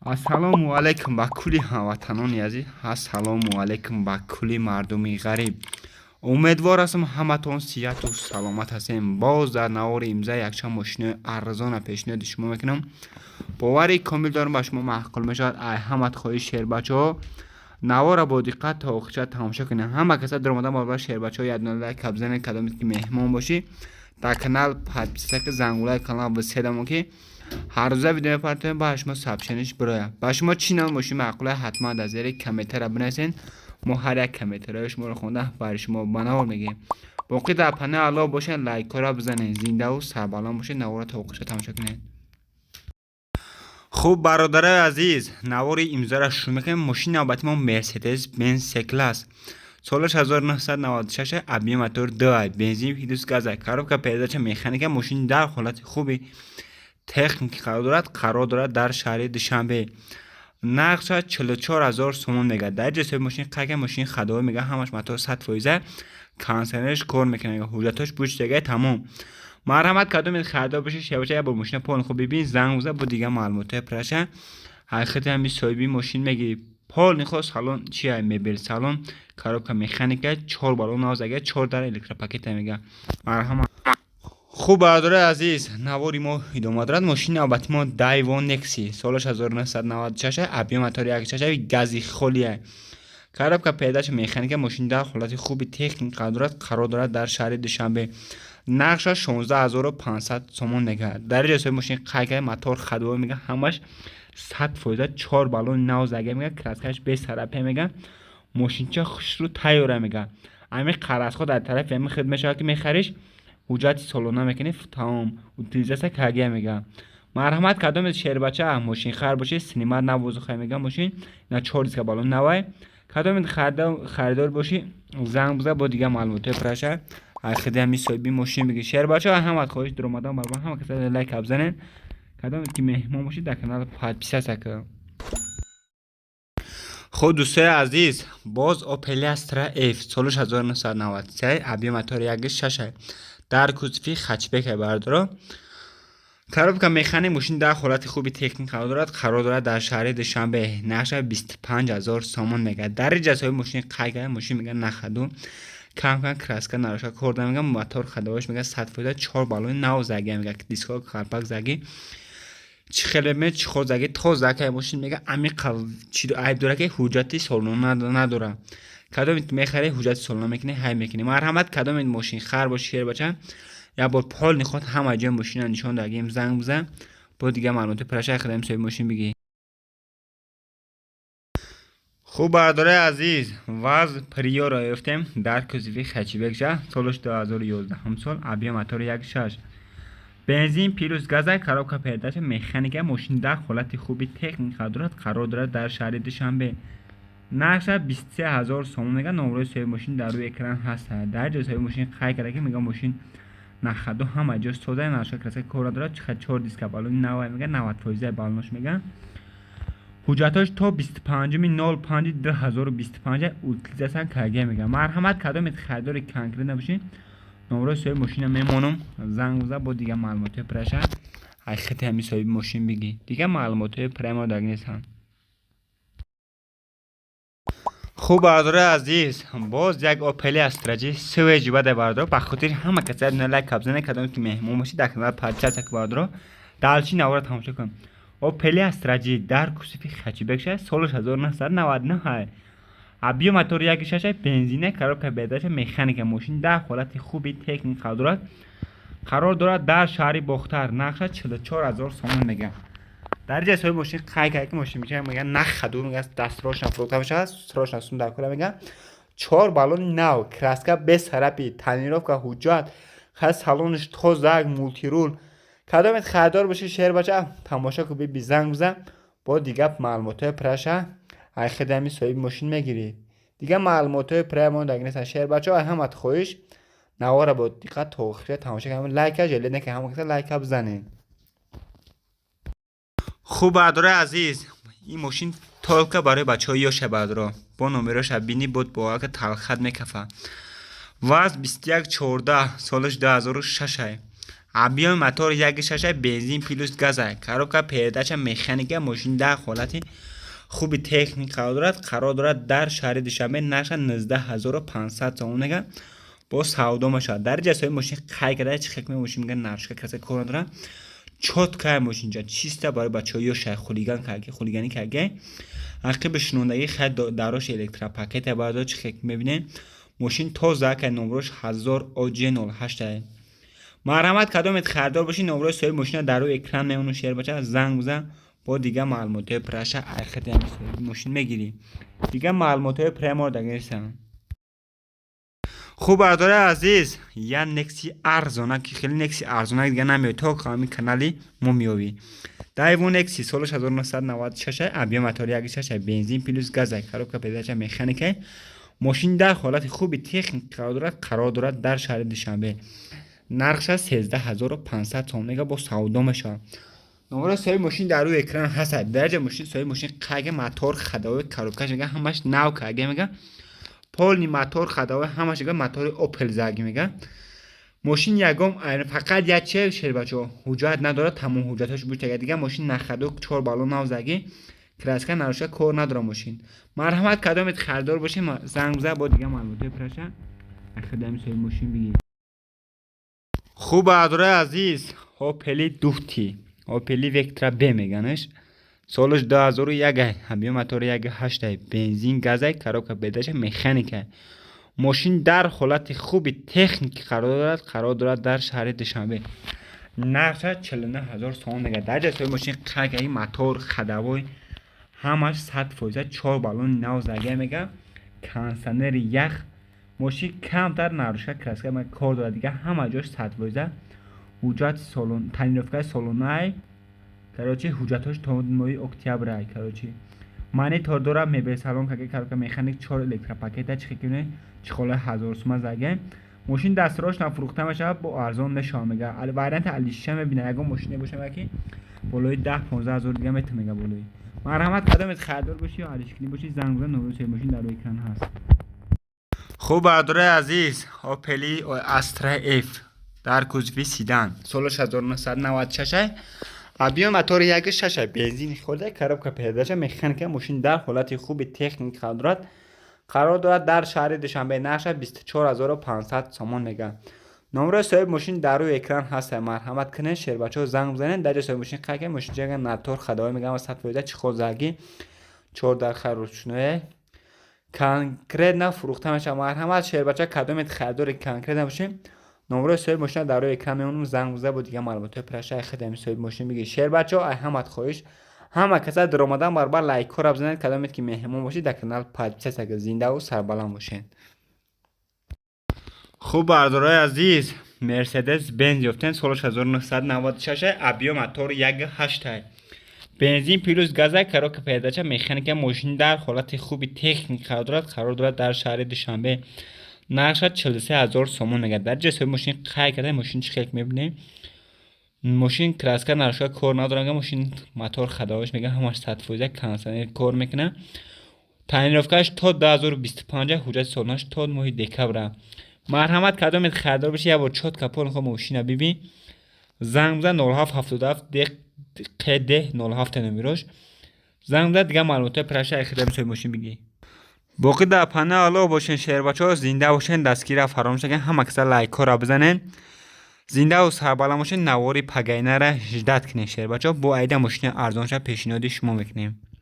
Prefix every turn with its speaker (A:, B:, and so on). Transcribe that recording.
A: ассалому алайкум ба кулли ҳамватанони азиз. ассалому алайкум ба кулли мардуми ғариб. умедвор ҳастам ҳаматон сиҳату саломат ҳастем. боз дар навори имза якчанд мошинои арзона пешниҳоди шумо мекунам. бовари комил дорам ба шумо маъқул мешавад. ай ҳамат хоҳи шербачаҳо, навора бо диққат то охирча тамошо кунед. ҳама каса дар омадан бо шербачаҳо як дона лайк бзанед, кадомед ки меҳмон бошӣ дар канал подписка ки зангулаи канал виседамо ки ҳар рӯза видео мепартоем ба шумо сабчаниш бироя. ба шумо чӣ навъ мошин маъқул аст, ҳатман дар зери комментара бинависед. мо ҳар як комментараи шуморо хонда барои шумо ба навор мегӯем. боқӣ дар панел аъло бошед, лайкҳоро бизанед. зиндаву сарбаланд бошед. навора то охирча тамошо кунед. хуб бародарои азиз, навори имзоро шурӯъ мекунем. мошини навбати мо Mercedes Benz C-Class солаш 1996, объем мотор 2, бензин ҳидус газа, коробка передача механика. мошини дар ҳолати хуби техники қарор дорад дар шаҳри Душанбе. нақша 44000 сомон мегӯяд. дар ҷасои мошин қайка мошини хадовӣ мегӯяд. ҳамаш мотор 100%, кондитсионерш кор мекунад, ҳуҷҷатош буҷтага тамом. марҳамат кадомед харидор бошед, шебача як бор мошина полни хуб бибинед, занг бизан бо дигар маълумотҳои праша ҳақиқати ҳами соҳиби мошин мегиред. полни ход салон чия мебел салон, коробка механика, 4 балон навзага, 4 дар электропакета мега. марҳамат. хуб бародарои азиз, навори мо идома дорад. мошини навбати мо Daiwo Nexi солаш 1996, объем мотори 1.6 гази холия, коробка передача механика. мошини дар ҳолати хуби техник қарор дорад дар шаҳри Душанбе. нақша 16500 сомон мегӯяд. дар ҷасои мошин қайка мотор хадовӣ мега, ҳамаш 100%, 4 балон навзага мега, краскаш бесарапе мега. мошинча хушру тайёра мега. ами қаразҳо дар тарафи ами хид мешавад ки мехариш, ҳуҷҷати солона мекунед, тамом утилизатсия кардия мега. марҳамат кадомед шербача мошин хар бошед, синимат навозухай мега мошин на 4 диска балон навай. кадомед харидор бошӣ, занг бизан бо дигар маълумотҳои праша ҳақиқати ҳами соҳиби мошин бигӣ. шербача ҳамат хоҳиш дар омадан бар ҳама каса лайк бзанед. кадомед ки меҳмон бошед дар канал подписатсия кунед. хуб дӯстои азиз, боз Opel Astra F солаш 1993, объем мотори 1.6, дар кузофи хатчбек бардоро. коробка механик. мошин дар ҳолати хуби техник қарор дорад дар шаҳри Душанбе. нақша 25000 сомон мегӯяд. дар ҷасои мошин қайка мошин мега нахаду камкам краска нароша корда мега. мотор хадоваш мега 100%, 4 балони нав заги мега, диско қалпак заги чихелме чихо заги то зака мошин мега. ами чидо айб дора ки ҳуҷҷати солона надора. кадомед мехаре ҳуҷҷати солона мекуне, ҳай мекуне. марҳамат кадомед мошин хар боши шербача як бор полни ход ҳама ҷои мошина нишон дагим, занг бизан бо дигар маълумоти праша хадам соҳиби мошин бигӣ. хуб бародарои азиз, ваз приёро ёфтем дар кузофи хатчбекша солаш 2011 сол, объем мотори 1.6, бензин плюс газа, коробка передача механика. мошин дар ҳолати хуби техника қарор дорад дар шаҳри Душанбе. нақша 23000 сомон мега. номерои соҳиби мошин дар рӯи экран ҳаст. дар ҷасои мошин қай карда мега мошин нахаду ҳама ҷо сода наша краса кора дорад. 4 диска балони навай мега, 90% балонош мега. ҳуҷҷатош то 25/05/2025 утилизатсия кардия мега. марҳамат кадомед харидори конкрет набошед, номерои соҳиби мошина мемонам, занг бизан бо дигар маълумотҳои праша ҳақиқати ҳами соҳиби мошин бигӣ. дигар маълумотҳои праймо даг нестанд. хуб бародарои азиз, боз як Opel Astra G Swage баде бардоро. ба хотири ҳама каса дуна лайк бзанед, кадом ки меҳмон бошед дар канал подписатсия бардоро. далчи навора тамошо кунед. Opel Astra G дар кузофи хатчбекша солаш 1999, объем мотори 1.6, бензина, коробка передача механика. мошин дар ҳолати хуби техник қарор дорад дар шаҳри Бохтар. нақша 44000 сомон мега. дар ҷасои мошин қайка мошин мега нахаду мега, дастрошна фурӯхта мешавад, срочна сум дар кора мега. 4 балони нав, краска бесарапи, тонировка ҳуҷҷат, хас салониш то заг мултирул. кадомед харидор бошед шербача тамошо ку биби, занг бизан бо дигар маълумотҳои праша ҳақиқати ҳами соҳиби мошин мегиред. дигар маълумотҳои праймо даг нестанд. шербача ҳамат хоҳиш навора бо диққат то охир тамошо кунед. лайка ҷалед ки ҳама каса лайка бизанед. хуб бародарои азиз, ин мошин толка барои бачаҳои ёша бародаро бо номероша бини буд бо ака талхат мекафа. ваз 2114 солаш 2006, объеми мотори 1.6 бензин плюс газ است. коробка передача механика мошин در حالت خوبی تکنیک قرار دارد در شهر دوشنبه نرخ 19500 تومان میگه با سودا میشه. در جسای ماشین خای کرده چه خکمه ماشین میگه نرخ کسی کار نداره چوت که ماشین جا چیسته برای بچه‌ها شای خولیگانی کرده عقب شنوندگی خد دراش الکترا پاکت بعدا چه خکمه میبینه ماشین تازه که نمرش 1000 OG08 مرحمت کدامت خریدار باشی نمره سوی ماشین در روی اکران میمونه شیر بچه زنگ بزن با دیگه معلومات پرش اخیری ماشین میگیری دیگه معلومات پرمار دگرسن. خوب بردار عزیز یا نکسی ارزانه که خیلی نکسی ارزانه دیگه نمیاد تا کامی کانالی ما میوی دایوون نکسی سالش 1996 ابیا موتور 1.6 بنزین پلوس گاز کاروبکا پیداچ مکانیکه ماشین در حالت خوبی تکنیک قرار دارد در شهر دوشنبه نرخش 13500 تومان با سودا میشه. نمره سوی ماشین در روی اکران هست. درجه ماشین سوی ماشین قاگه موتور خداوی کاروبکاش میگه همش نو کاگه میگه پول موتور خداوی همش میگه موتور اوپل زاگی میگه ماشین یگم فقط یک چه شیر بچو حجت نداره تمام حجتاش بود دیگه ماشین نخدو 4 بالون نو زاگی کراسکا نروشه کار نداره ماشین مرحمت کدامت خریدار باشه زنگ بزن با دیگه معلومات پرشه خدمت سوی ماشین بگی. خوب اداره عزیز اوپلی دوتی اوپلی وکترا ب میگنش سالش 2001 ابیا موتور 1.8 بنزین گاز کاروبکا پیداچ مکانیکه ماشین در حالت خوبی تکنیک قرار دارد در شهر دوشنبه نرخش 49000 تومان میگه. در جای ماشین قاگه موتور خداوی همش 100% 4 بالون نو زاگه میگه کانسنر یخ ماشین کمتر نروشه کراسکا ما کار داره دیگه همه جاش 100% حجت سالون تنیرفکای سالونای کراچی حجتاش تا ماه اکتبر کراچی معنی تا داره میبه سالن که کاروبکا مکانیک 4 الکترا پاکت چخیکنه چخاله 1000 تومان زاگه ماشین دستراش نفروخته میشه با ارزان نشون میگه وارنت علیشه میبینه اگه ماشین باشه که بالای 10 15000 دیگه میتونه میگه بالای مرحمت قدمت خریدار باشی یا علیشکنی باشی زنگ بزن نمره سوی ماشین در روی اکران هست. خوب برداره عزیز اوپلی استرا اف در کوزوی سیدان سالش 1996 ابیا موتور 1.6 بنزین خورده کاروبکا پیداچ مکانیکه ماشین در حالت خوبی تکنیک قرار دارد در شهر دوشنبه نرخش 24500 تومان میگه. نمره صاحب ماشین در روی اکران هست. مرحمت کنه شیر بچه‌ها زنگ بزنن در صاحب ماشین قاگه ماشین جگه ناتور خدای میگم و 100% چخور زاگی 4 در خروشنه کانکرت نفروخته میشه. مرحمت شیر بچه‌ها کدامت خریدار کانکرت نباشه نمره صاحب ماشین در روی اکران میمونم زنگ بزنه با دیگه معلومات پرشه خدمت صاحب ماشین میگه. شیر بچه‌ها احمد خواهش همه کسا در اومدن بار لایک کار بزنید کدامت که مهمون باشید در کانال پادکست اگه زنده و سربلند باشین. خوب بردارای عزیز مرسدس بنز یافتن سالش 1996 ابیا موتور 1.8 بنزین پلوس گاز کاروبکا پیداچ مکانیکه ماشین در حالت خوبی تکنیک قرار دارد در شهر دوشنبه نرخش 43000 تومان میگه. در جسای ماشین قای کرده ماشین چه میبینه ماشین کراسکا نرخش کار نداره ماشین موتور خداوش میگه همش 100% کانسنر کار میکنه تنیرفکاش تا 2025 حجت سالناش تا ماه دکبر. مرحمت کدامت خریدار بشه یا با چوت کپون خو ماشین ببین زنگ بزن 0777 دقیقه 07 نمیروش زنگ بزن دیگه معلومات پرشه خدمت سوی ماشین بگی. باقی در پنه حالا باشین شیر بچه‌ها زنده باشین دستگیر فراموش نکنین همه کسا لایک را بزنین زنده و سربلند باشین نواری پگاینه را هجدت کنین شیر بچه‌ها با ایده ماشین ارزانش پیشنهاد شما میکنیم.